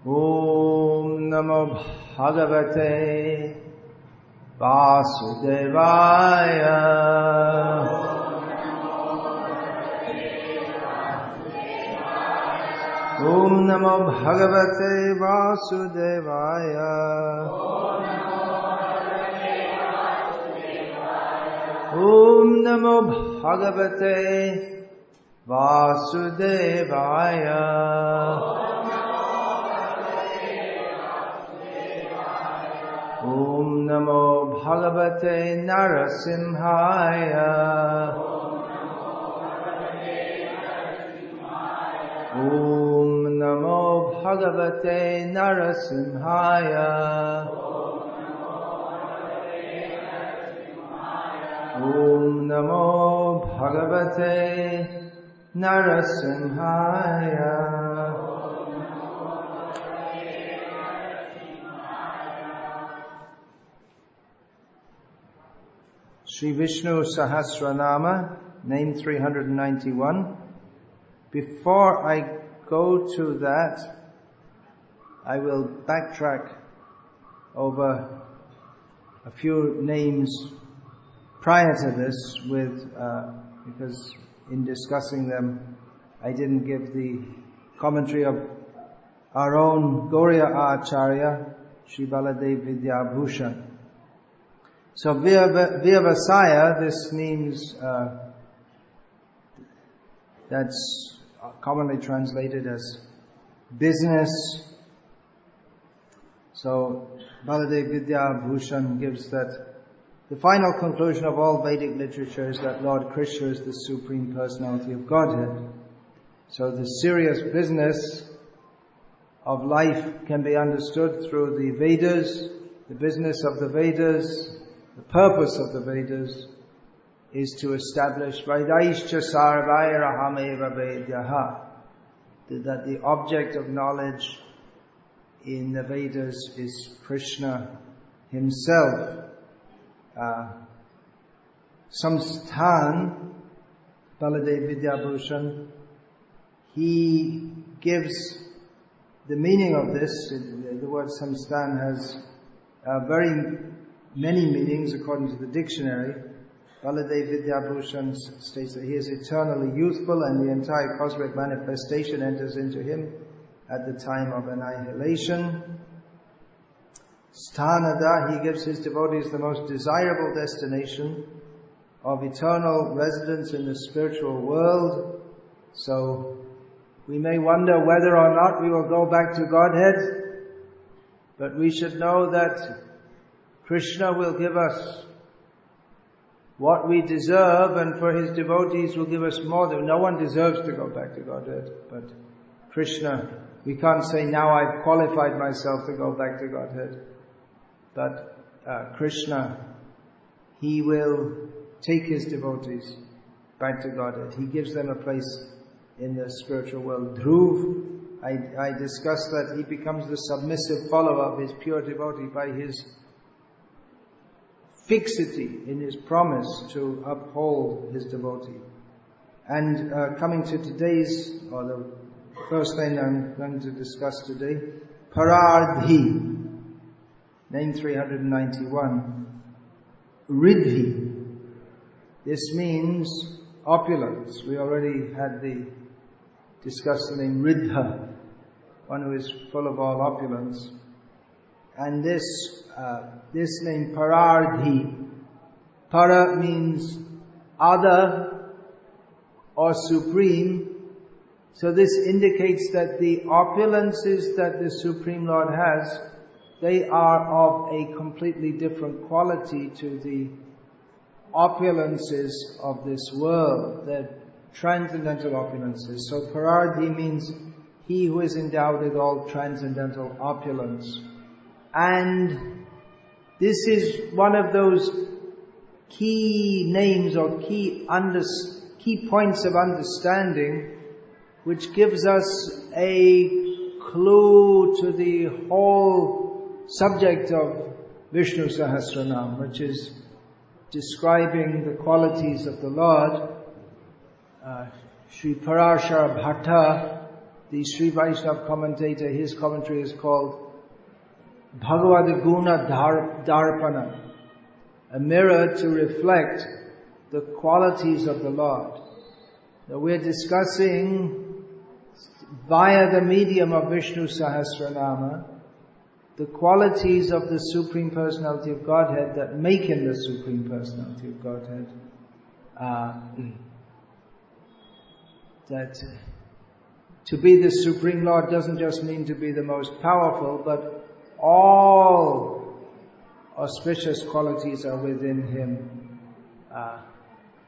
Om Namo Bhagavate Vasudevaya. Om Namo Bhagavate Vasudevaya. Om Namo Bhagavate Vasudevaya. Om Namo Bhagavate Narasimhaya. Om Namo Bhagavate Narasimhaya. Om Namo Bhagavate Narasimhaya. Sri Vishnu Sahasranama, name 391. Before I go to that, I will backtrack over a few names prior to this because in discussing them, I didn't give the commentary of our own Gauriya Acharya, Sri Baladev Vidyabhushan. So Vyavasaya, this means that's commonly translated as business. So Baladev Vidyabhushan gives that the final conclusion of all Vedic literature is that Lord Krishna is the Supreme Personality of Godhead. So the serious business of life can be understood through the Vedas. The business of the Vedas, the purpose of the Vedas, is to establish Vedaischa Sarvairaham Vedyaha, that the object of knowledge in the Vedas is Krishna himself. Samsthan, Baladev Vidyabhushan, he gives the meaning of this. The word samsthan has very many meanings according to the dictionary. Baladev Vidyabhushan states that he is eternally youthful and the entire cosmic manifestation enters into him at the time of annihilation. Sthanada, he gives his devotees the most desirable destination of eternal residence in the spiritual world. So we may wonder whether or not we will go back to Godhead, but we should know that Krishna will give us what we deserve, and for his devotees will give us more than. No one deserves to go back to Godhead, but Krishna, we can't say now I've qualified myself to go back to Godhead. But Krishna, he will take his devotees back to Godhead. He gives them a place in the spiritual world. Dhruv, I discussed that he becomes the submissive follower of his pure devotee by his fixity in his promise to uphold his devotee. And coming to today's, or the first thing I'm going to discuss today, Pararddhih, name 391. Riddhi, this means opulence. We already had discussed the name Riddha, one who is full of all opulence. And this name Pararddhih, para means other or supreme. So this indicates that the opulences that the Supreme Lord has, they are of a completely different quality to the opulences of this world. They're transcendental opulences. So Pararddhih means he who is endowed with all transcendental opulence. And this is one of those key names or key points of understanding which gives us a clue to the whole subject of Vishnu Sahasranama, which is describing the qualities of the Lord. Sri Parashara Bhatta the Sri Vaishnava commentator, his commentary is called Bhagavad Guna Darpana, a mirror to reflect the qualities of the Lord. Now we're discussing via the medium of Vishnu Sahasranama the qualities of the Supreme Personality of Godhead that make Him the Supreme Personality of Godhead. That to be the Supreme Lord doesn't just mean to be the most powerful, but all auspicious qualities are within Him.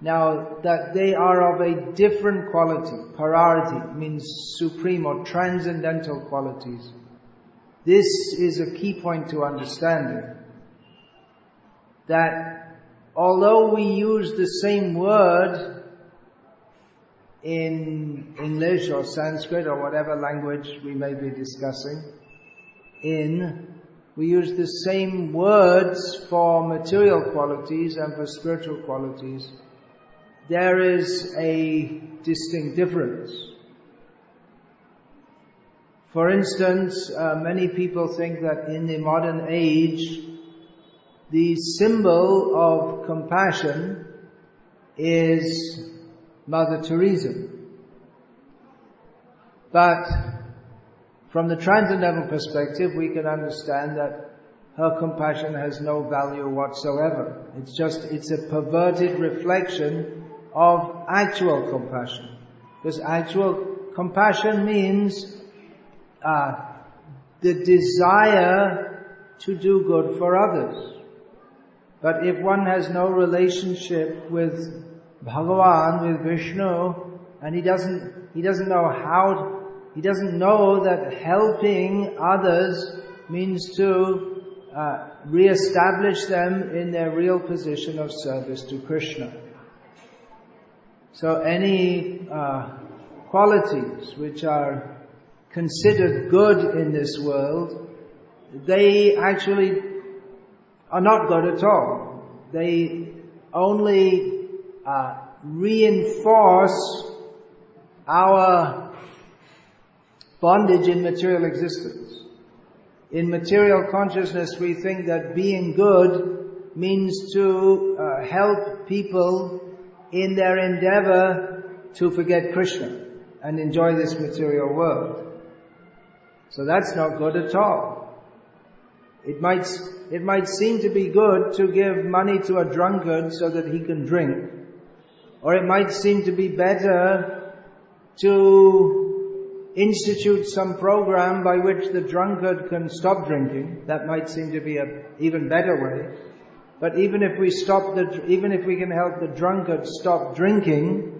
Now, that they are of a different quality. Pararddhih means supreme or transcendental qualities. This is a key point to understanding. That although we use the same word in English or Sanskrit or whatever language we may be discussing, we use the same words for material qualities and for spiritual qualities, there is a distinct difference. For instance, many people think that in the modern age, the symbol of compassion is Mother Teresa. But from the transcendental perspective, we can understand that her compassion has no value whatsoever. It's a perverted reflection of actual compassion. Because actual compassion means the desire to do good for others. But if one has no relationship with Bhagavan, with Vishnu, and he doesn't know that helping others means to re-establish them in their real position of service to Krishna. So any qualities which are considered good in this world, they actually are not good at all. They only reinforce our bondage in material existence. In material consciousness, we think that being good means to help people in their endeavor to forget Krishna and enjoy this material world. So that's not good at all. It might seem to be good to give money to a drunkard so that he can drink. Or it might seem to be better to institute some program by which the drunkard can stop drinking. That might seem to be an even better way. But even if we can help the drunkard stop drinking,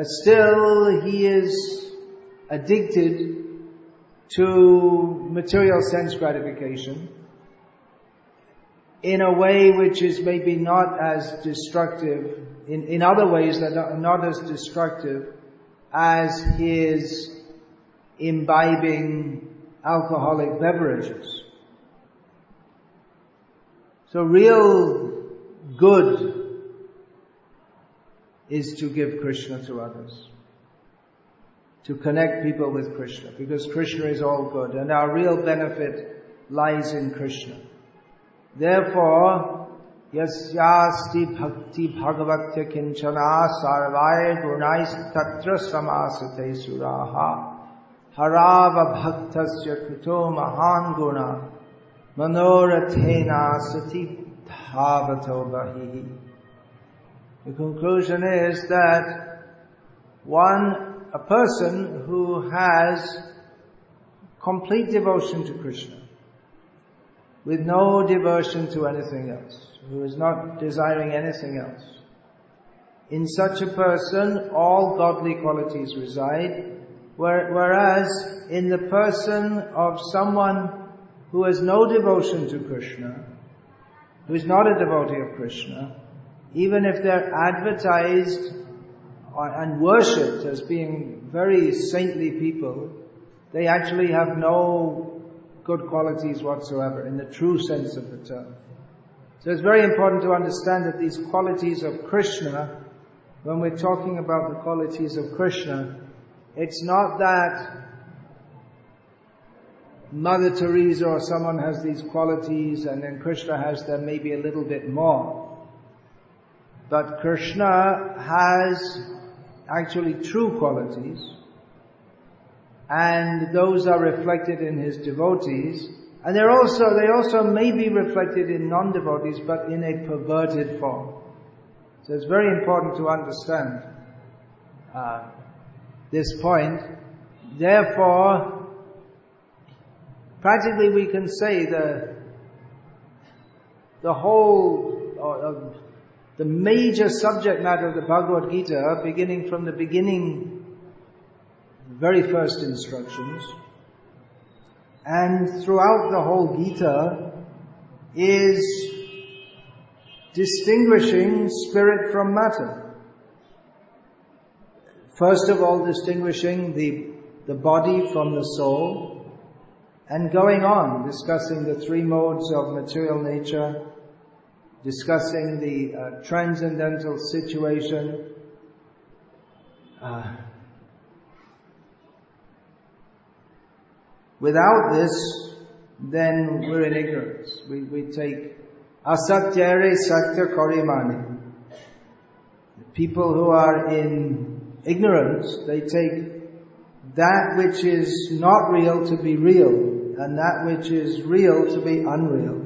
still he is addicted to material sense gratification in a way which is maybe not as destructive, in other ways that are not as destructive as his imbibing alcoholic beverages. So real good is to give Krishna to others, to connect people with Krishna, because Krishna is all good and our real benefit lies in Krishna. Therefore, yasyasti bhakti bhagavatya kinchana sarvaya gunais tatra samasate suraha harava bhaktasya kuto mahan guna manorathena sati dhavato bahihi. The conclusion is that a person who has complete devotion to Krishna, with no devotion to anything else, who is not desiring anything else, in such a person all godly qualities reside, whereas in the person of someone who has no devotion to Krishna, who is not a devotee of Krishna, even if they're advertised and worshipped as being very saintly people, they actually have no good qualities whatsoever in the true sense of the term. So it's very important to understand that these qualities of Krishna, when we're talking about the qualities of Krishna, it's not that Mother Teresa or someone has these qualities and then Krishna has them maybe a little bit more. But Krishna has actually true qualities, and those are reflected in his devotees, and they also may be reflected in non-devotees, but in a perverted form. So it's very important to understand this point. Therefore, practically we can say the whole the major subject matter of the Bhagavad Gita, beginning from the beginning, very first instructions, and throughout the whole Gita, is distinguishing spirit from matter. First of all, distinguishing the body from the soul, and going on, discussing the three modes of material nature, discussing the transcendental situation, without this, then we're in ignorance. We take asatyare satya korimani. People who are in ignorance, they take that which is not real to be real, and that which is real to be unreal.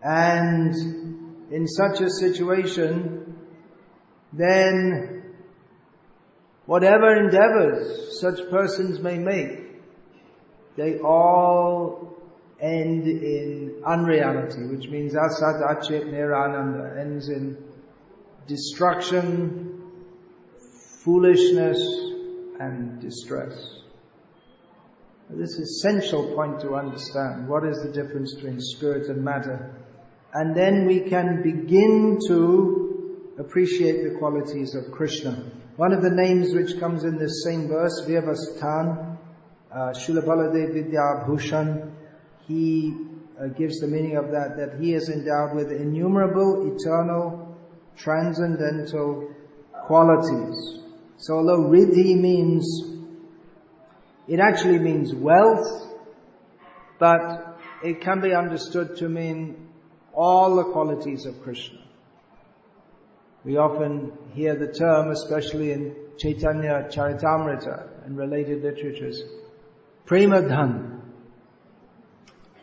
And in such a situation, then whatever endeavors such persons may make, they all end in unreality, which means asat achit nirananda, ends in destruction, foolishness, and distress. This is an essential point to understand. What is the difference between spirit and matter? And then we can begin to appreciate the qualities of Krishna. One of the names which comes in this same verse, Vyavasthan, Srila Baladev Vidya Bhushan, he gives the meaning of that he is endowed with innumerable, eternal, transcendental qualities. So although Riddhi it actually means wealth, but it can be understood to mean all the qualities of Krishna. We often hear the term, especially in Chaitanya Charitamrita and related literatures, Premadhan.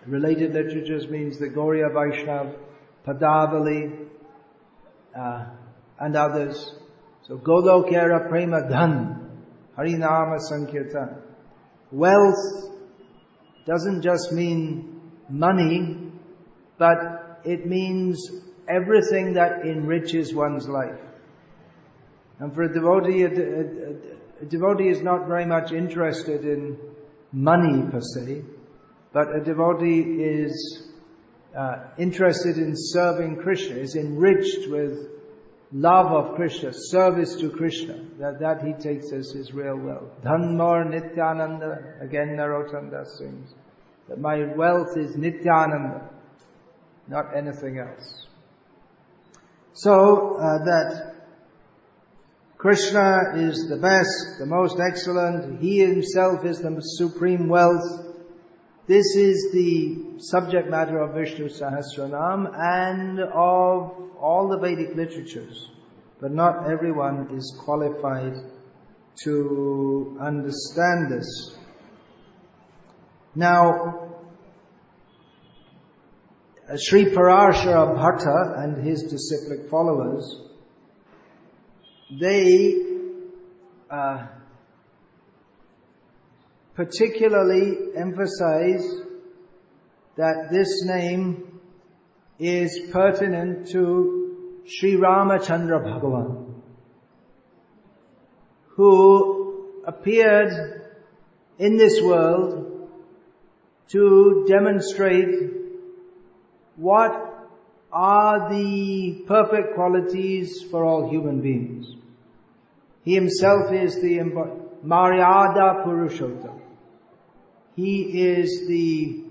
Related literatures means the Gauriya Vaishnav, Padavali, and others. So Golokera Premadhan, Harinama Sankirtan. Wealth doesn't just mean money, but it means everything that enriches one's life. And for a devotee, a devotee is not very much interested in money per se, but a devotee is interested in serving Krishna, is enriched with love of Krishna, service to Krishna. That he takes as his real wealth. Dhanmar Nityananda, again Narottam Das sings, that my wealth is Nityananda, not anything else. So that Krishna is the best, the most excellent, he himself is the supreme wealth. This is the subject matter of Vishnu Sahasranama and of all the Vedic literatures. But not everyone is qualified to understand this. Now, Sri Pararshara Bhatta and his disciplic followers, they particularly emphasize that this name is pertinent to Sri Ramachandra Bhagavan, who appeared in this world to demonstrate what are the perfect qualities for all human beings. He himself is the Maryada Purushottam. He is the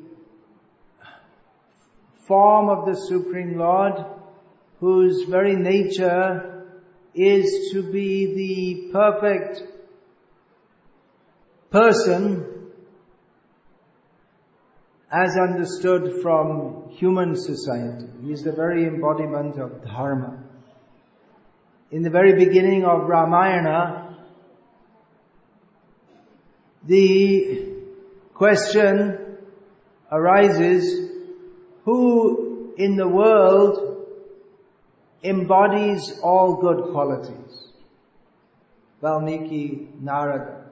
form of the Supreme Lord, whose very nature is to be the perfect person as understood from human society. He is the very embodiment of Dharma. In the very beginning of Ramayana, the question arises, who in the world embodies all good qualities? Valmiki, Narada.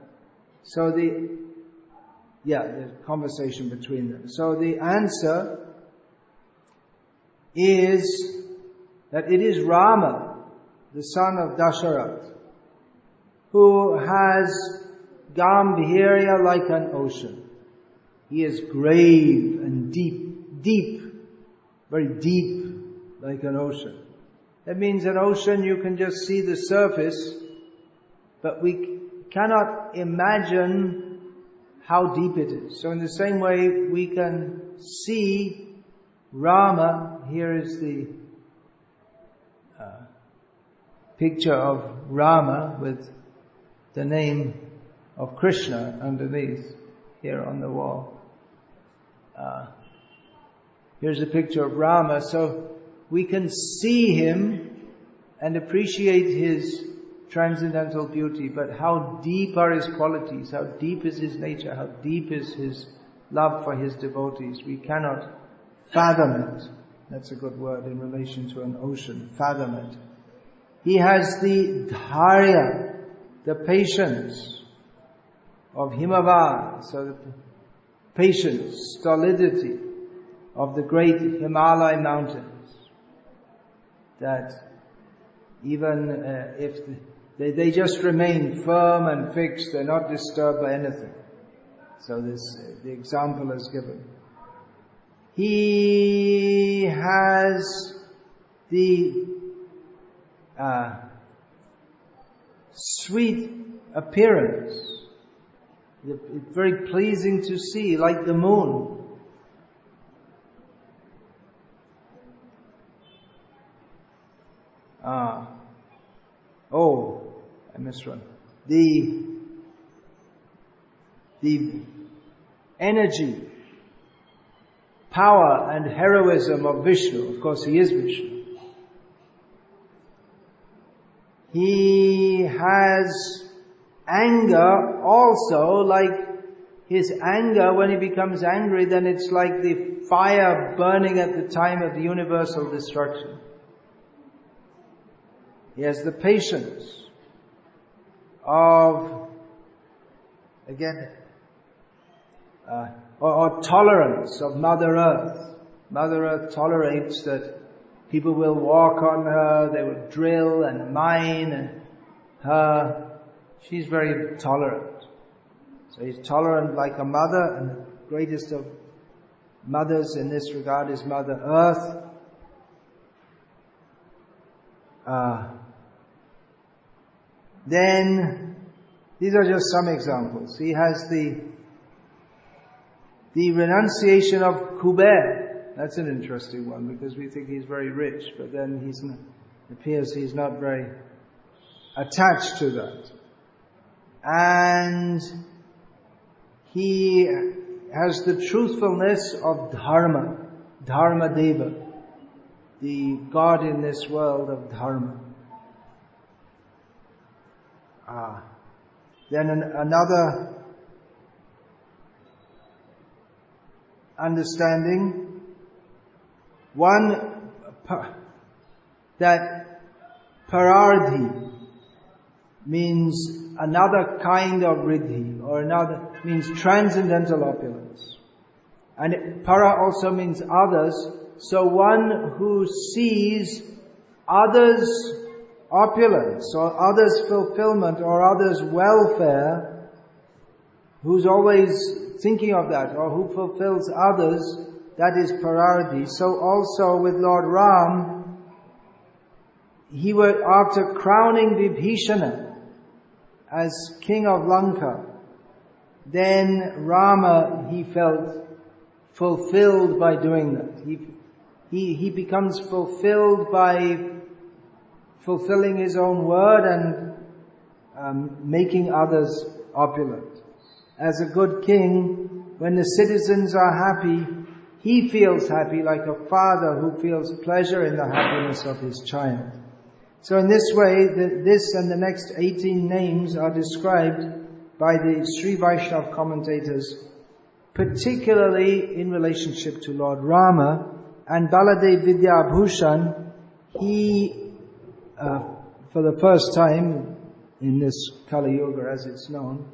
So the conversation between them. So the answer is that it is Rama, the son of Dasharath, who has Gambhirya like an ocean. He is grave and deep, very deep like an ocean. That means an ocean you can just see the surface, but we cannot imagine how deep it is. So in the same way we can see Rama. Here is the picture of Rama with the name of Krishna underneath here on the wall. Here's a picture of Rama, so we can see him and appreciate his transcendental beauty, but how deep are his qualities, how deep is his nature, how deep is his love for his devotees. We cannot fathom it. That's a good word in relation to an ocean, fathom it. He has the dharya, the patience of Himavan, so the patience, stolidity of the great Himalaya mountains, that even if they just remain firm and fixed, they're not disturbed by anything. So the example is given. He has the sweet appearance. It's very pleasing to see, like the moon. I missed one. The energy, power and heroism of Vishnu. Of course, he is Vishnu. He has anger also, like his anger, when he becomes angry, then it's like the fire burning at the time of the universal destruction. He has the patience of, again, or tolerance of Mother Earth. Mother Earth tolerates that people will walk on her, they will drill and mine, and she's very tolerant. So he's tolerant like a mother, and the greatest of mothers in this regard is Mother Earth. Then, these are just some examples. He has the renunciation of Kuber. That's an interesting one, because we think he's very rich, but then it appears he's not very attached to that. And he has the truthfulness of Dharma, Dharma Deva, the God in this world of Dharma. Then another understanding, one that Pararddhih means another kind of riddhi, or another means transcendental opulence. And para also means others, so one who sees others' opulence, or others' fulfillment, or others' welfare, who's always thinking of that, or who fulfills others, that is Pararddhih. So also with Lord Ram, he was, after crowning Vibhishana as king of Lanka, then Rama, he felt fulfilled by doing that. He becomes fulfilled by fulfilling his own word and making others opulent. As a good king, When the citizens are happy, he feels happy like a father who feels pleasure in the happiness of his child. So in this way, this and the next 18 names are described by the Sri Vaishnava commentators, particularly in relationship to Lord Rama. And Baladev Vidyabhushan, he, for the first time in this Kali Yuga as it's known,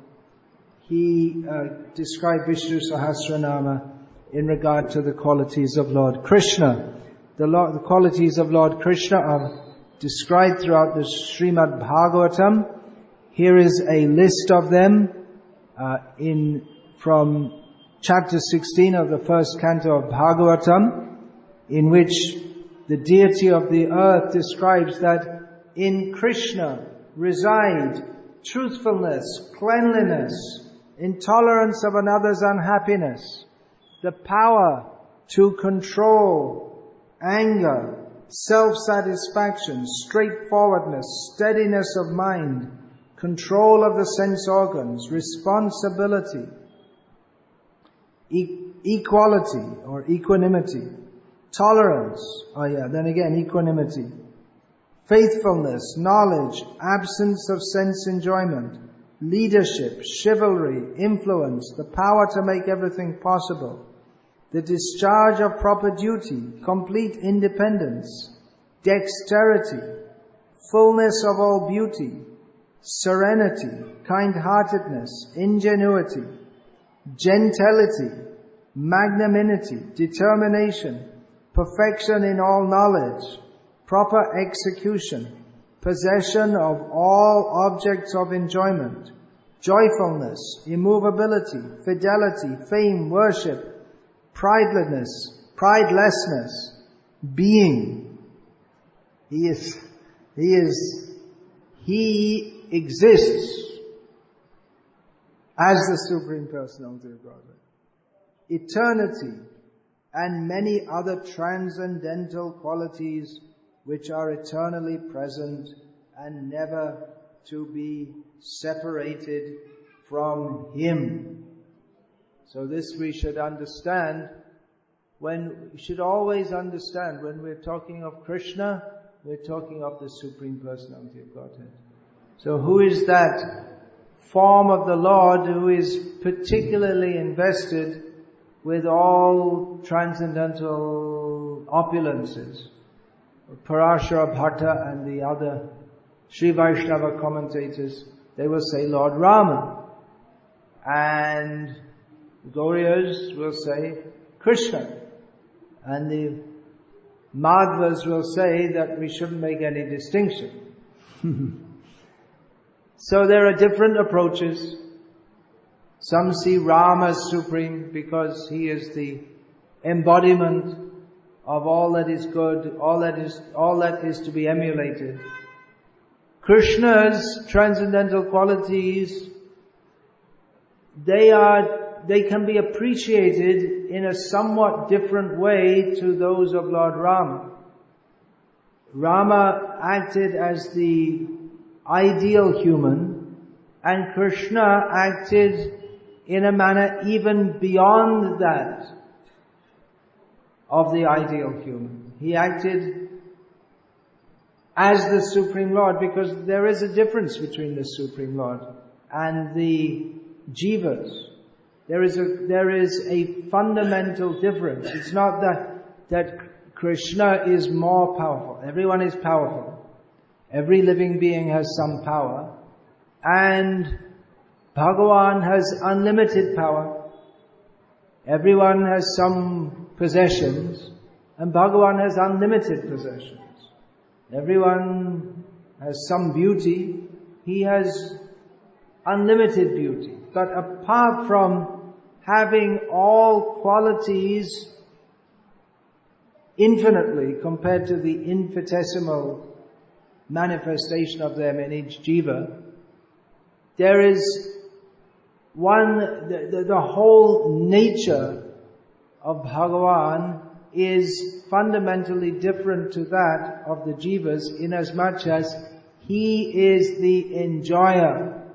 he described Vishnu Sahasranama in regard to the qualities of Lord Krishna. The qualities of Lord Krishna are described throughout the Srimad Bhagavatam. Here is a list of them from chapter 16 of the first canto of Bhagavatam, in which the deity of the earth describes that in Krishna reside truthfulness, cleanliness, intolerance of another's unhappiness, the power to control anger, self-satisfaction, straightforwardness, steadiness of mind, control of the sense organs, responsibility, equality or equanimity, tolerance, equanimity, faithfulness, knowledge, absence of sense enjoyment, leadership, chivalry, influence, the power to make everything possible, the discharge of proper duty, complete independence, dexterity, fullness of all beauty, serenity, kind-heartedness, ingenuity, gentility, magnanimity, determination, perfection in all knowledge, proper execution, possession of all objects of enjoyment, joyfulness, immovability, fidelity, fame, worship, pridelessness, being. He exists as the Supreme Personality of Godhead. Eternity and many other transcendental qualities which are eternally present and never to be separated from Him. So this we should understand. We should always understand when we're talking of Krishna, we're talking of the Supreme Personality of Godhead. So who is that form of the Lord who is particularly invested with all transcendental opulences? Parashara Bhatta and the other Sri Vaishnava commentators, they will say Lord Rama. And the Gauriyas will say Krishna. And the Madhvas will say that we shouldn't make any distinction. So there are different approaches. Some see Rama as supreme because he is the embodiment of all that is good, all that is to be emulated. Krishna's transcendental qualities, they can be appreciated in a somewhat different way to those of Lord Rama. Rama acted as the ideal human, and Krishna acted in a manner even beyond that of the ideal human. He acted as the Supreme Lord, because there is a difference between the Supreme Lord and the jivas. There is a fundamental difference. It's not that Krishna is more powerful. Everyone is powerful. Every living being has some power. And Bhagavan has unlimited power. Everyone has some possessions, and Bhagavan has unlimited possessions. Everyone has some beauty. He has unlimited beauty. But apart from having all qualities infinitely compared to the infinitesimal manifestation of them in each jiva, there is the whole nature of Bhagavan is fundamentally different to that of the jivas, inasmuch as he is the enjoyer.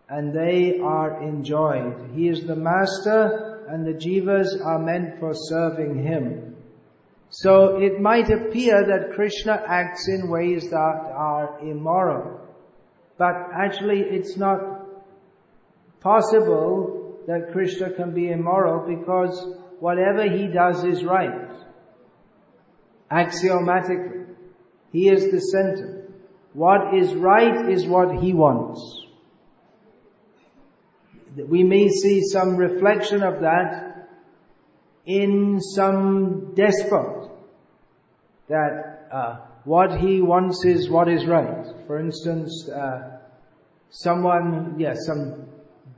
and they are enjoyed. He is the master and the jivas are meant for serving him. So it might appear that Krishna acts in ways that are immoral. But actually it's not possible that Krishna can be immoral, because whatever he does is right. Axiomatically. He is the center. What is right is what he wants. We may see some reflection of that in some despot, that what he wants is what is right. For instance, some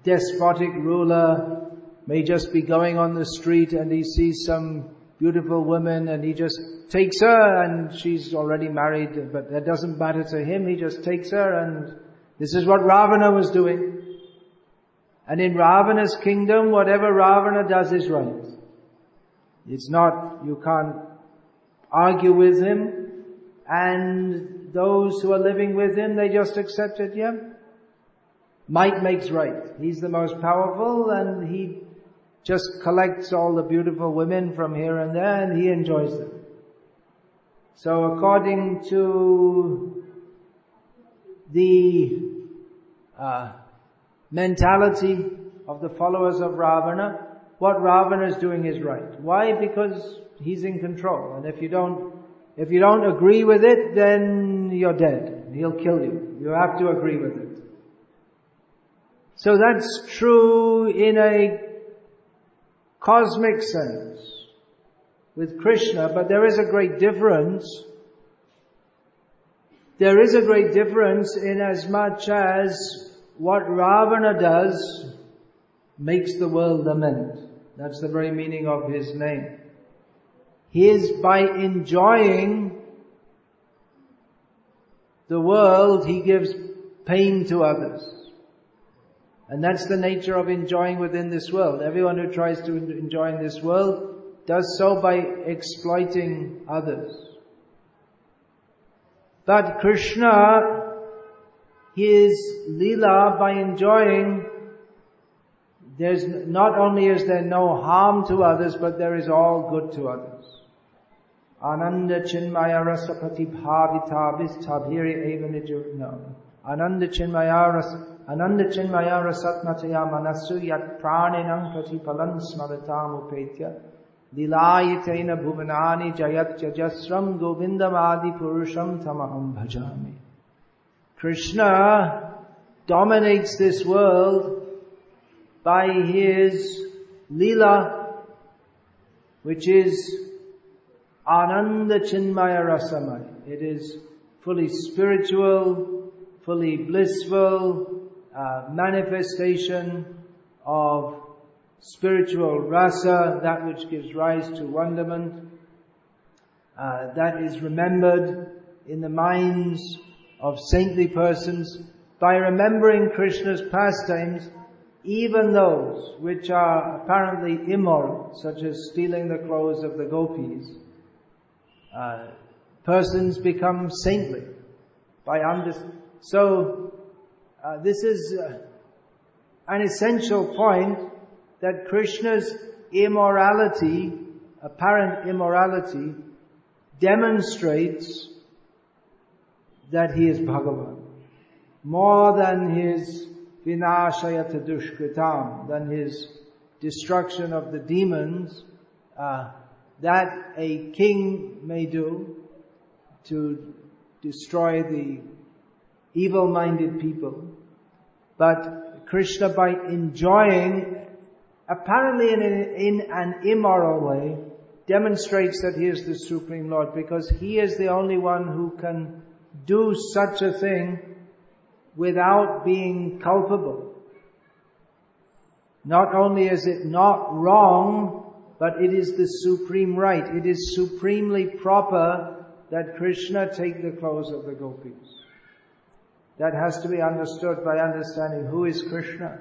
despotic ruler may just be going on the street and he sees some beautiful woman and he just takes her, and she's already married, but that doesn't matter to him. He just takes her, and this is what Ravana was doing. And in Ravana's kingdom, whatever Ravana does is right. It's not, you can't argue with him, and those who are living with him, they just accept it, yeah. Might makes right. He's the most powerful, and he just collects all the beautiful women from here and there, and he enjoys them. So according to the mentality of the followers of Ravana, what Ravana is doing is right. Why? Because he's in control. And if you don't agree with it, then you're dead. He'll kill you. You have to agree with it. So that's true in a cosmic sense with Krishna, but there is a great difference. There is a great difference in as much as what Ravana does makes the world lament. That's the very meaning of his name. By enjoying the world, he gives pain to others. And that's the nature of enjoying within this world. Everyone who tries to enjoy in this world does so by exploiting others. But Krishna, his Leela, by enjoying, not only is there no harm to others, but there is all good to others. Ananda chinmaya rasapati bhavita vistabhiri eva nijurno. Ananda chinmaya rasatmataya manasu yat praninam pratipalan smaratam upetya. Lilayatena bhuvanani jayat jajasram govindam adi purusham tamaham bhajami. Krishna dominates this world by his Leela, which is Ananda Chinmaya Rasamaya. It is fully spiritual, fully blissful manifestation of spiritual rasa, that which gives rise to wonderment, that is remembered in the minds of saintly persons. By remembering Krishna's pastimes, even those which are apparently immoral, such as stealing the clothes of the gopis, persons become saintly by So this is an essential point, that Krishna's immorality, apparent immorality, demonstrates that he is Bhagavan. More than his vinashayata dushkritam, than his destruction of the demons, that a king may do to destroy the evil-minded people. But Krishna, by enjoying, apparently in an immoral way, demonstrates that he is the Supreme Lord, because he is the only one who can do such a thing without being culpable. Not only is it not wrong, but it is the supreme right. It is supremely proper that Krishna take the clothes of the gopis. That has to be understood by understanding who is Krishna,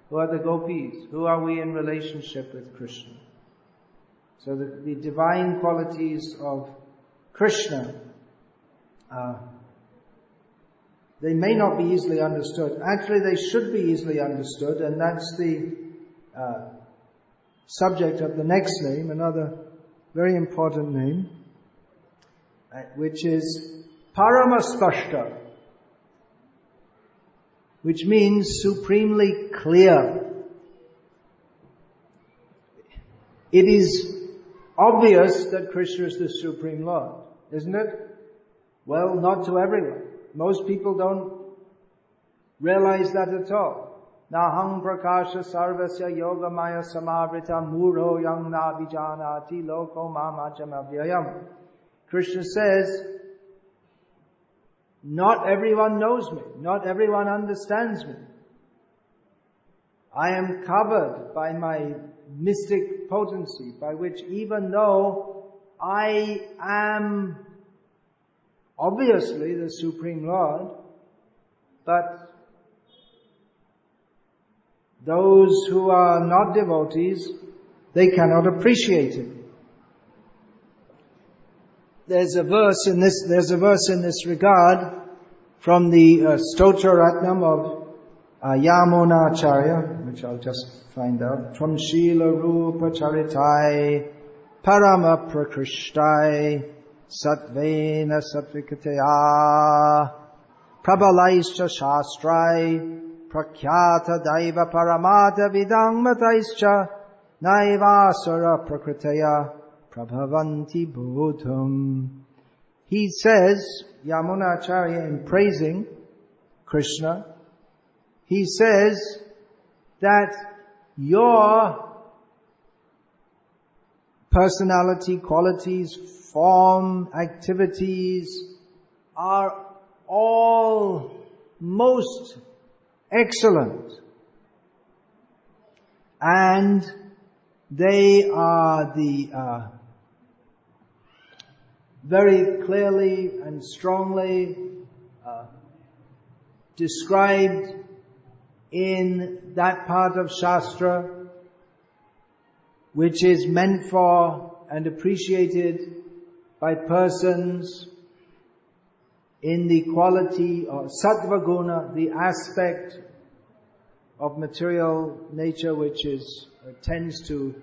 who are the gopis, who are we in relationship with Krishna. So the divine qualities of Krishna they may not be easily understood. Actually, they should be easily understood, and that's the subject of the next name, another very important name, which is Parama spastah, which means supremely clear. It is obvious that Krishna is the Supreme Lord, isn't it? Well, not to everyone. Most people don't realize that at all. Nahang prakasha sarvasya yoga maya samavrita muro yang na vijanati loko mamajam avyayam. Krishna says, not everyone knows me. Not everyone understands me. I am covered by my mystic potency, by which even though I am obviously the Supreme Lord, but those who are not devotees, they cannot appreciate it. There's a verse in this regard from the Stotra Ratnam of Yamunacharya, which I'll just find out. From Shila Rupa Charitai Parama Prakrishtai Satvena Satvikataya Prabalaischa Shastrai Prakyata Daiva Paramata Vidang Mataischa Naivasara Prakritaya Prabhavanti Bhutam. He says, Yamunacharya, in praising Krishna, he says that your personality, qualities, form, activities are all most excellent. And they are the very clearly and strongly described in that part of Shastra which is meant for and appreciated by persons in the quality or sattva guna, the aspect of material nature which tends to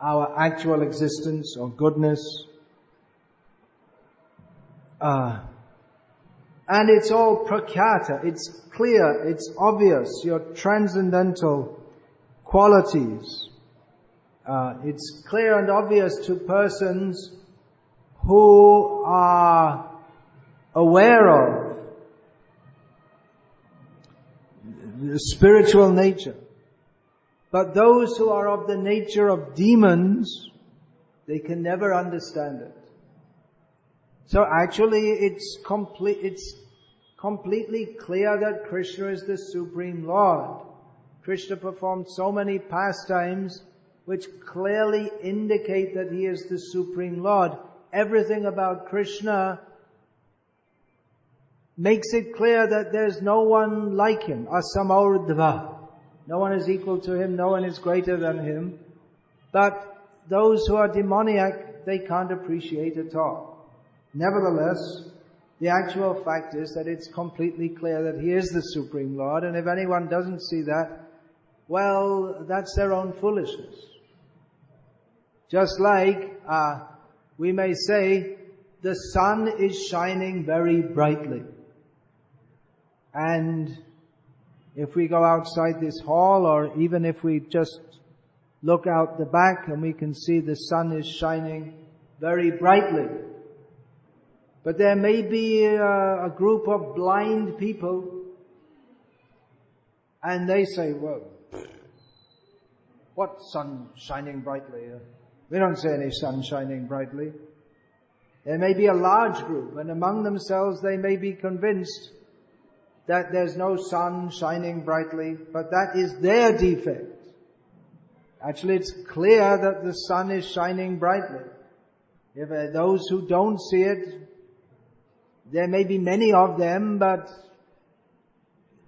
our actual existence or goodness. And it's all prakyata, it's clear, it's obvious, your transcendental qualities. It's clear and obvious to persons who are aware of the spiritual nature. But those who are of the nature of demons, they can never understand it. So actually it's completely clear that Krishna is the Supreme Lord. Krishna performed so many pastimes which clearly indicate that He is the Supreme Lord. Everything about Krishna makes it clear that there's no one like Him. Asamardhva. No one is equal to Him, no one is greater than Him. But those who are demoniac, they can't appreciate at all. Nevertheless, the actual fact is that it's completely clear that He is the Supreme Lord, and if anyone doesn't see that, well, that's their own foolishness. Just like we may say, the sun is shining very brightly. And if we go outside this hall, or even if we just look out the back and we can see the sun is shining very brightly. But there may be a group of blind people, and they say, well, what sun shining brightly? We don't see any sun shining brightly. There may be a large group, and among themselves they may be convinced that there's no sun shining brightly, but that is their defect. Actually, it's clear that the sun is shining brightly. If those who don't see it, there may be many of them, but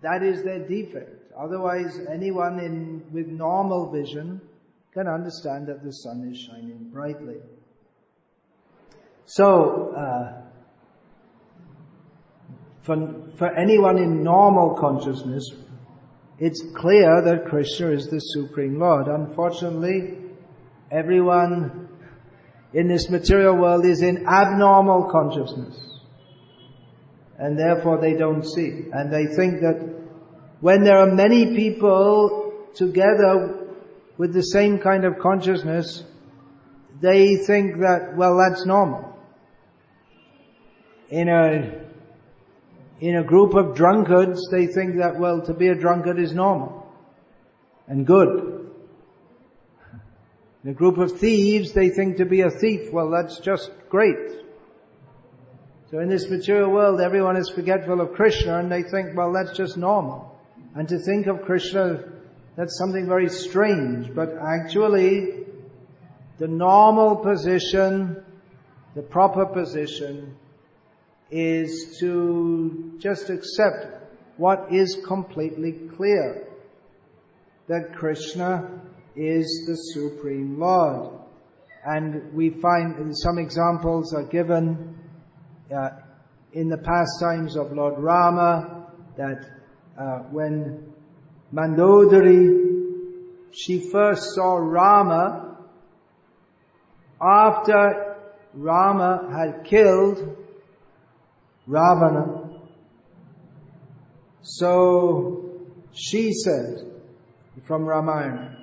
that is their defect. Otherwise, anyone with normal vision can understand that the sun is shining brightly. So, for anyone in normal consciousness, it's clear that Krishna is the Supreme Lord. Unfortunately, everyone in this material world is in abnormal consciousness. And therefore they don't see. And they think that when there are many people together with the same kind of consciousness, they think that, well, that's normal. In a group of drunkards, they think that, well, to be a drunkard is normal and good. In a group of thieves, they think to be a thief, well, that's just great. So in this material world, everyone is forgetful of Krishna and they think, well, that's just normal. And to think of Krishna, that's something very strange. But actually, the normal position, the proper position, is to just accept what is completely clear. That Krishna is the Supreme Lord. And we find some examples are given in the pastimes of Lord Rama, that when Mandodari, she first saw Rama after Rama had killed Ravana. So she said from Ramayana,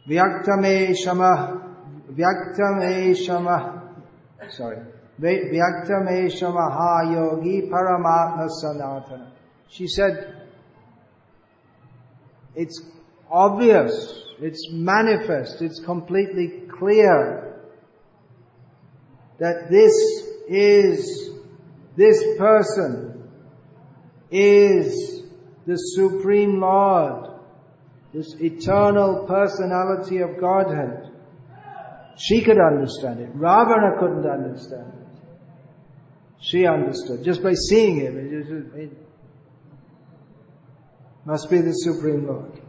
Vyaktame Shamaha Yogi Paramatma Sanatana. She said, it's obvious, it's manifest, it's completely clear that this person is the Supreme Lord, this eternal personality of Godhead. She could understand it. Ravana couldn't understand it. She understood. Just by seeing him, it must be the Supreme Lord.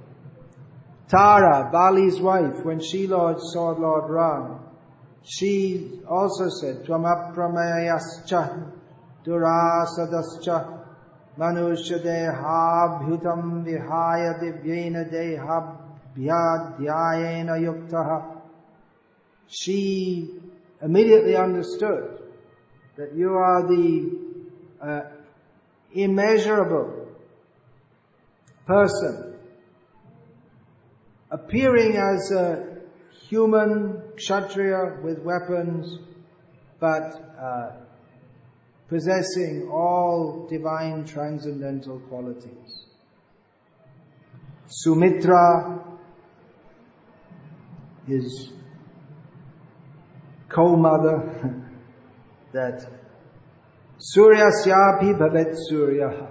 Tara, Bali's wife, when she saw Lord Ram, she also said, Tvamapramayascha Durasadascha Manusha Deha Bhutam Vihaya Divyena Deha Bhyadhyayena Yuktaha. She immediately understood that you are the immeasurable person, appearing as a human kshatriya with weapons, but possessing all divine transcendental qualities. Sumitra, his co-mother, that Suryasyapi bhavet Suryaha.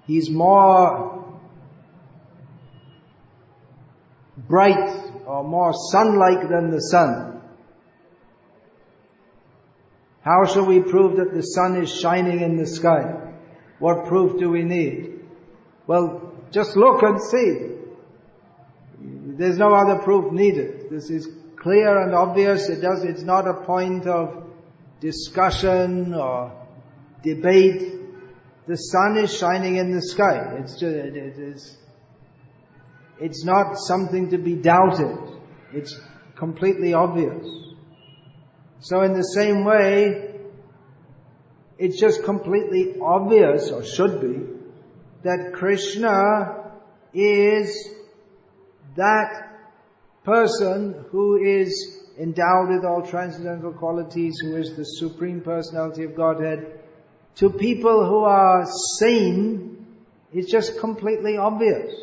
He's more bright or more sun-like than the sun. How shall we prove that the sun is shining in the sky? What proof do we need? Well, just look and see. There's no other proof needed. This is clear and obvious. It's not a point of discussion or debate. The sun is shining in the sky. It's not something to be doubted. It's completely obvious. So in the same way, it's just completely obvious, or should be, that Krishna is that person who is endowed with all transcendental qualities, who is the Supreme Personality of Godhead. To people who are sane, it's just completely obvious.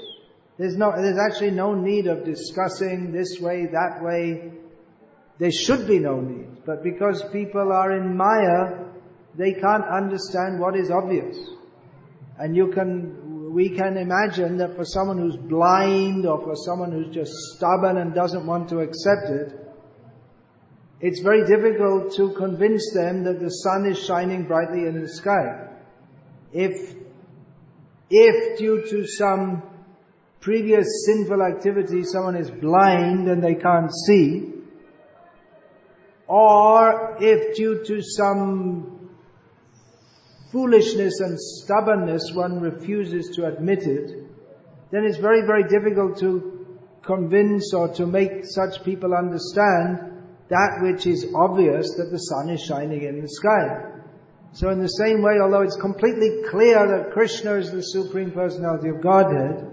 There's actually no need of discussing this way, that way. There should be no need. But because people are in Maya, they can't understand what is obvious. And we can imagine that for someone who's blind, or for someone who's just stubborn and doesn't want to accept it, it's very difficult to convince them that the sun is shining brightly in the sky. If due to some previous sinful activity someone is blind and they can't see, or if due to some foolishness and stubbornness, one refuses to admit it, then it's very, very difficult to convince or to make such people understand that which is obvious, that the sun is shining in the sky. So in the same way, although it's completely clear that Krishna is the Supreme Personality of Godhead,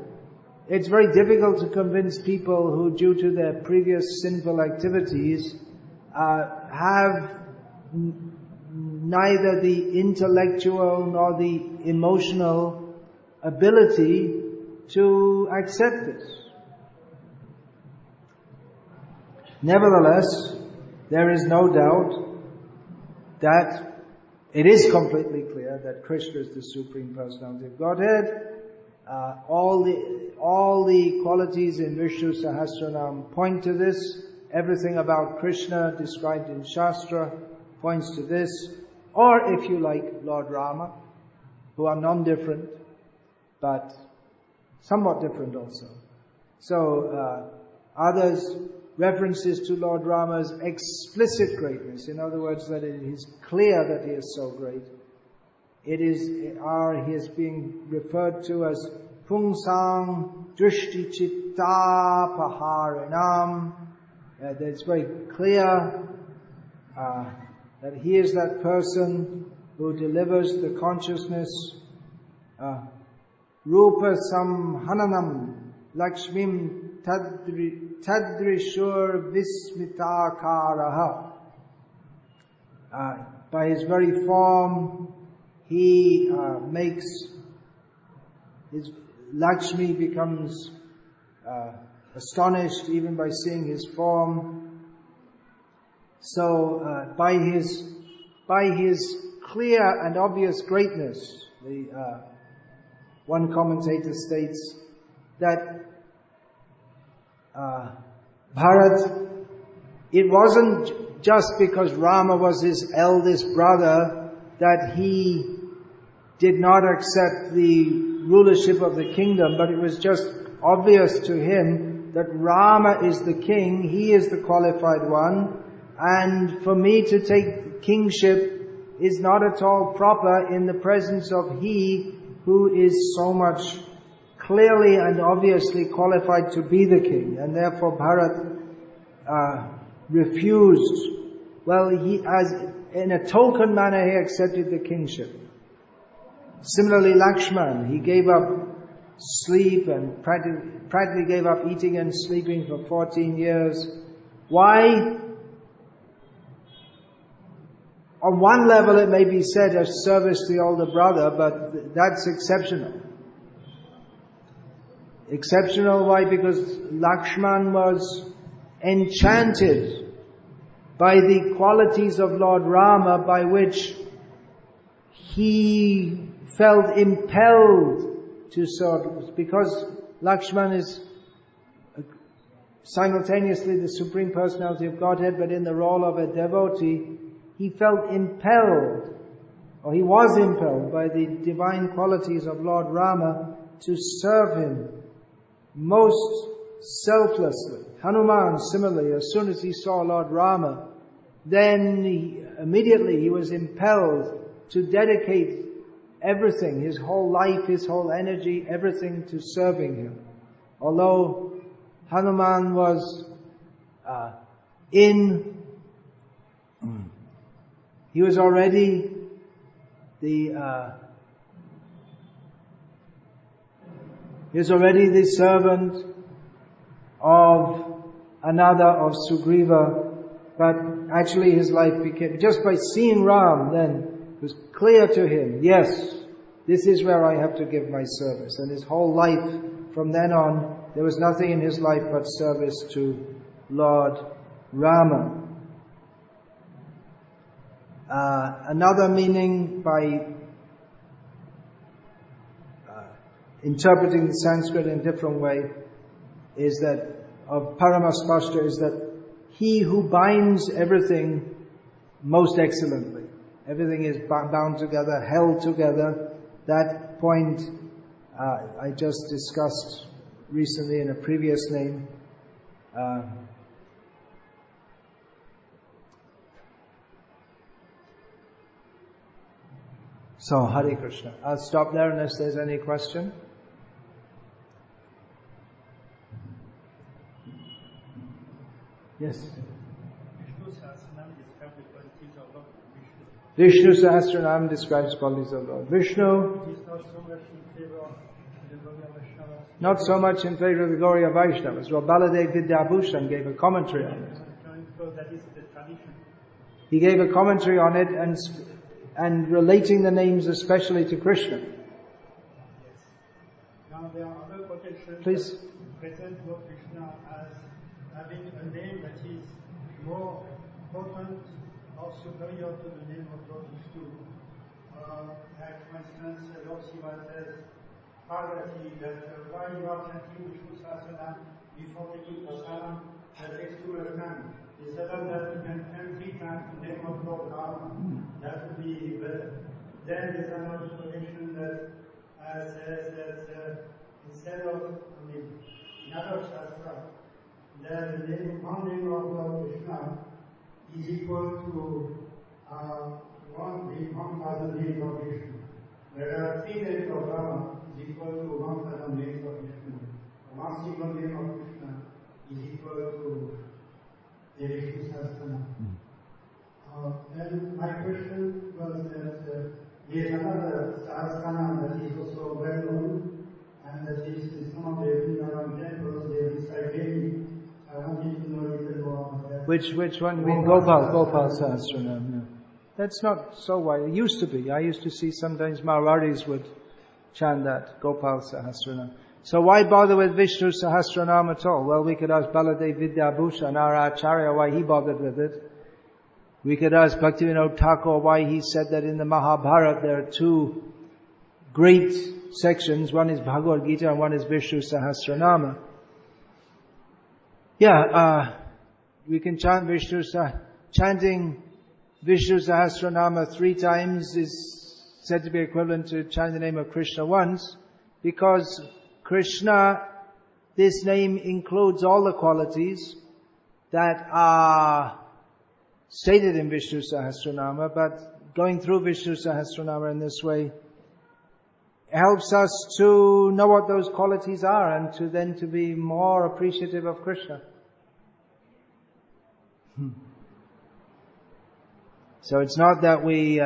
it's very difficult to convince people who, due to their previous sinful activities, have neither the intellectual nor the emotional ability to accept this. Nevertheless, there is no doubt that it is completely clear that Krishna is the Supreme Personality of Godhead. All the qualities in Vishnu Sahasranama point to this. Everything about Krishna described in Shastra points to this. Or, if you like, Lord Rama, who are non-different, but somewhat different also. So, others, references to Lord Rama's explicit greatness, in other words, that it is clear that he is so great. He is being referred to as Pungsang Drishti Chitta Paharinam. That it's very clear that he is that person who delivers the consciousness. Rupa Samhananam Lakshmim Tadrishur Vismitakaraha. By his very form, he makes his Lakshmi becomes astonished even by seeing his form. So by his clear and obvious greatness, one commentator states that Bharat, it wasn't just because Rama was his eldest brother that he did not accept the rulership of the kingdom, but it was just obvious to him that Rama is the king, he is the qualified one, and for me to take kingship is not at all proper in the presence of he who is so much clearly and obviously qualified to be the king. And therefore Bharat refused. Well, in a token manner, he accepted the kingship. Similarly, Lakshman, he gave up sleep and practically gave up eating and sleeping for 14 years. Why? On one level it may be said as service to the older brother, but that's exceptional. Exceptional, why? Because Lakshman was enchanted by the qualities of Lord Rama by which he felt impelled to serve. Because Lakshman is simultaneously the Supreme Personality of Godhead, but in the role of a devotee, he felt impelled, or he was impelled by the divine qualities of Lord Rama to serve him most selflessly. Hanuman, similarly, as soon as he saw Lord Rama, then immediately he was impelled to dedicate everything, his whole life, his whole energy, everything to serving him. Although Hanuman was he was already the servant of another, of Sugriva, but actually his life became, just by seeing Ram then, it was clear to him, yes, this is where I have to give my service. And his whole life, from then on, there was nothing in his life but service to Lord Rama. Another meaning by interpreting the Sanskrit in a different way is that, of Parama spastah, is that he who binds everything most excellently. Everything is bound together, held together. That point I just discussed recently in a previous name. So, Hare Krishna. I'll stop there unless there's any question. Yes. Vishnu Sahasranama describes qualities of Lord. Vishnu, not so much in favor of the glory of Vaishnavas. Well, Baladev Vidyabhushan gave a commentary on it. He gave a commentary on it and relating the names especially to Krishna. Now there are other quotations Please. that present Lord Krishna as having a name that is more potent or superior to the name of Lord Vishnu. Like for instance, Lord Shiva says, Pararddhih, that while you are chanting Vishnu Sahasranama before taking prasadam, that takes too much time. Instead of that, you can chant 3 times the name of Lord Parama. That would be better. Then there's another quotation that says that instead of, in other Shastra, that the one name of Lord Krishna is equal to 1,000 names of Vishnu. There are 3 names of Rama is equal to 1,000 names of Vishnu. One single name of Krishna is equal to the Vishnu Sahasranama. And my question was that there is another Sahasranama that is also well known, and that is in some of the Vrindavan temples they recite daily. I wanted to know a little more about that. Which one? You mean Gopal Sahasranama. No. That's not so wide. It used to be. I used to see sometimes Marwadis would chant that, Gopal Sahasranama. So why bother with Vishnu Sahasranama at all? Well, we could ask Baladev Vidyabhushan, our Acharya, why he bothered with it. We could ask Bhaktivinoda Thakur why he said that in the Mahabharata there are 2 great sections. One is Bhagavad Gita and one is Vishnu Sahasranama. We can chant chanting Vishnu Sahasranama 3 times is said to be equivalent to chanting the name of Krishna once, because Krishna, this name includes all the qualities that are stated in Vishnu Sahasranama, but going through Vishnu Sahasranama in this way helps us to know what those qualities are and to then to be more appreciative of Krishna. So it's not that we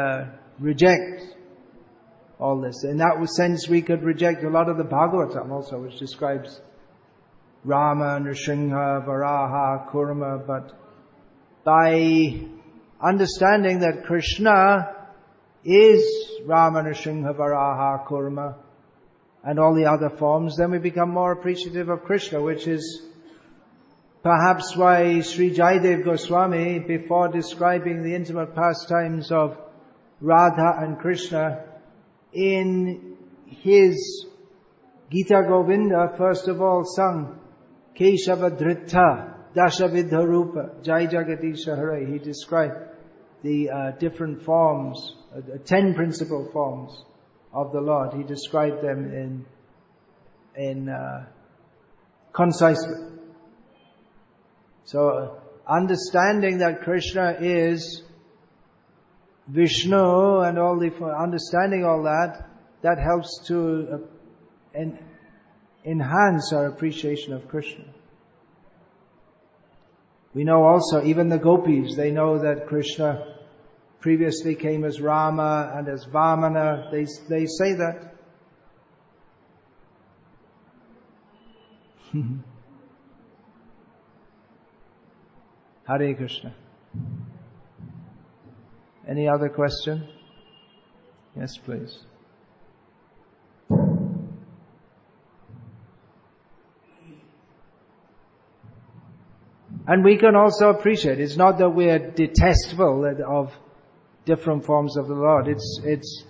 reject all this. In that sense, we could reject a lot of the Bhagavatam also, which describes Rama, Nrsimha, Varaha, Kurma, but by understanding that Krishna is Rama, Nrsimha, Varaha, Kurma, and all the other forms, then we become more appreciative of Krishna, which is perhaps why Sri Jayadev Goswami, before describing the intimate pastimes of Radha and Krishna, in his Gita Govinda, first of all sung Keshava Dhritta Dashavidha Rupa Jai Jagadisha Hare. He described the different forms, 10 principal forms of the Lord. He described them in concisely. So understanding that Krishna is Vishnu and understanding all that helps to enhance our appreciation of Krishna. We know also, even the gopis, they know that Krishna previously came as Rama and as Vamana. They say that. Hare Krishna. Any other question? Yes, please. And we can also appreciate, it's not that we are detestable of different forms of the Lord. It's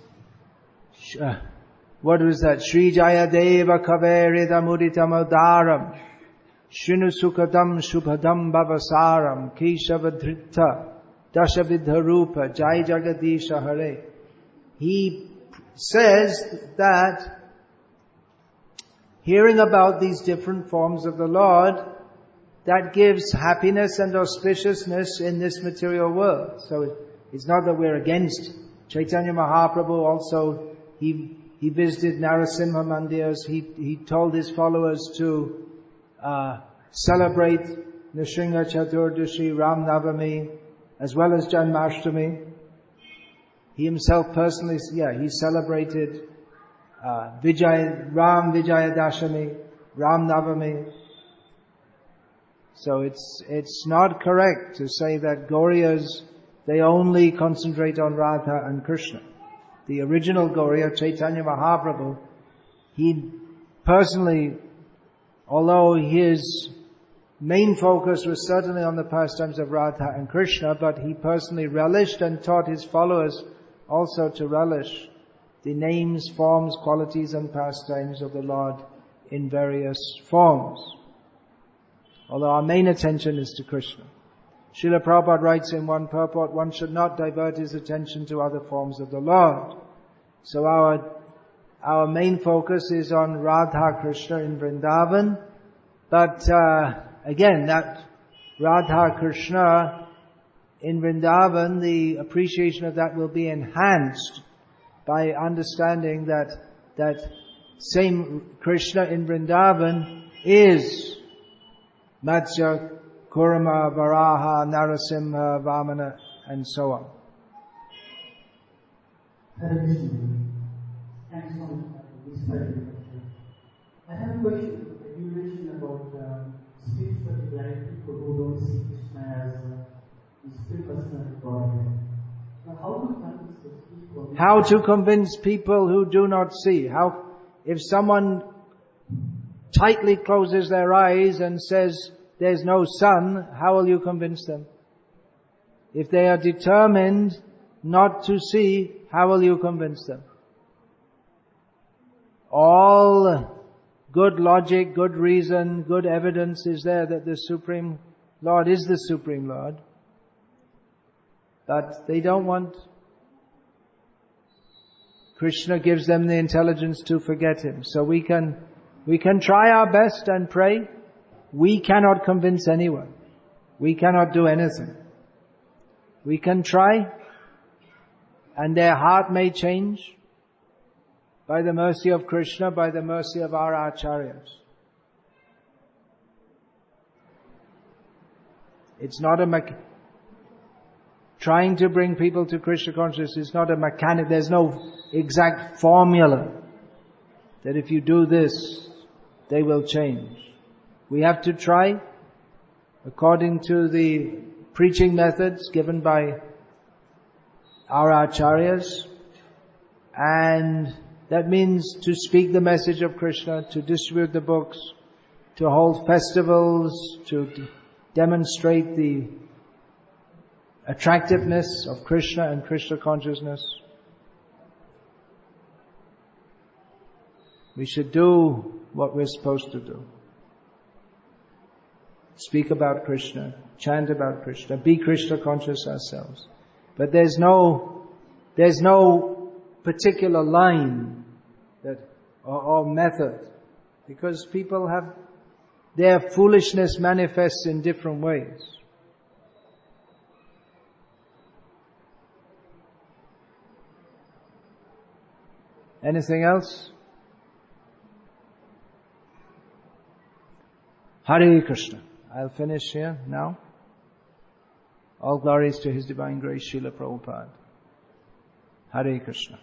what was that? Sri Jayadeva Kaveridam Uditam Udaram Shrinu Sukadam Shubhadam Bhavasaram Keshavadhrita Dashavidha Rupa Jai Jagadisha Hare. He says that hearing about these different forms of the Lord, that gives happiness and auspiciousness in this material world. So it's not that we're against Chaitanya Mahaprabhu also, he visited Narasimha Mandirs. He told his followers to celebrate Nrsimha Chaturdashi, Ram Navami, as well as Janmashtami. He himself personally, he celebrated Ram Vijayadashami, Ram Navami. So it's not correct to say that Gauriyas, they only concentrate on Radha and Krishna. The original Gauriya, Chaitanya Mahaprabhu, he personally, although his main focus was certainly on the pastimes of Radha and Krishna, but he personally relished and taught his followers also to relish the names, forms, qualities and pastimes of the Lord in various forms. Although our main attention is to Krishna. Srila Prabhupada writes in one purport, one should not divert his attention to other forms of the Lord. So our main focus is on Radha Krishna in Vrindavan. But again, that Radha Krishna in Vrindavan, the appreciation of that will be enhanced by understanding that same Krishna in Vrindavan is Matsya, Kurama, Varaha, Narasimha, Vamana, and so on. Thanks so much. I have a question. You mentioned about spiritual blind people who don't see Krishna as the spiritual person of God. Now, how to convince people who do not see? If someone tightly closes their eyes and says there's no sun, how will you convince them? If they are determined not to see, how will you convince them? All good logic, good reason, good evidence is there that the Supreme Lord is the Supreme Lord. But they don't want. Krishna gives them the intelligence to forget Him. So we can try our best and pray. We cannot convince anyone. We cannot do anything. We can try, and their heart may change by the mercy of Krishna, by the mercy of our acharyas. It's not trying to bring people to Krishna consciousness is not a mechanic. There's no exact formula that if you do this, they will change. We have to try according to the preaching methods given by our acharyas, and that means to speak the message of Krishna, to distribute the books, to hold festivals, to demonstrate the attractiveness of Krishna and Krishna consciousness. We should do what we're supposed to do. Speak about Krishna, chant about Krishna, be Krishna conscious ourselves. But there's no particular line or method, because people have their foolishness manifests in different ways. Anything else? Hare Krishna. I'll finish here now. All glories to His Divine Grace, Srila Prabhupada. Hare Krishna.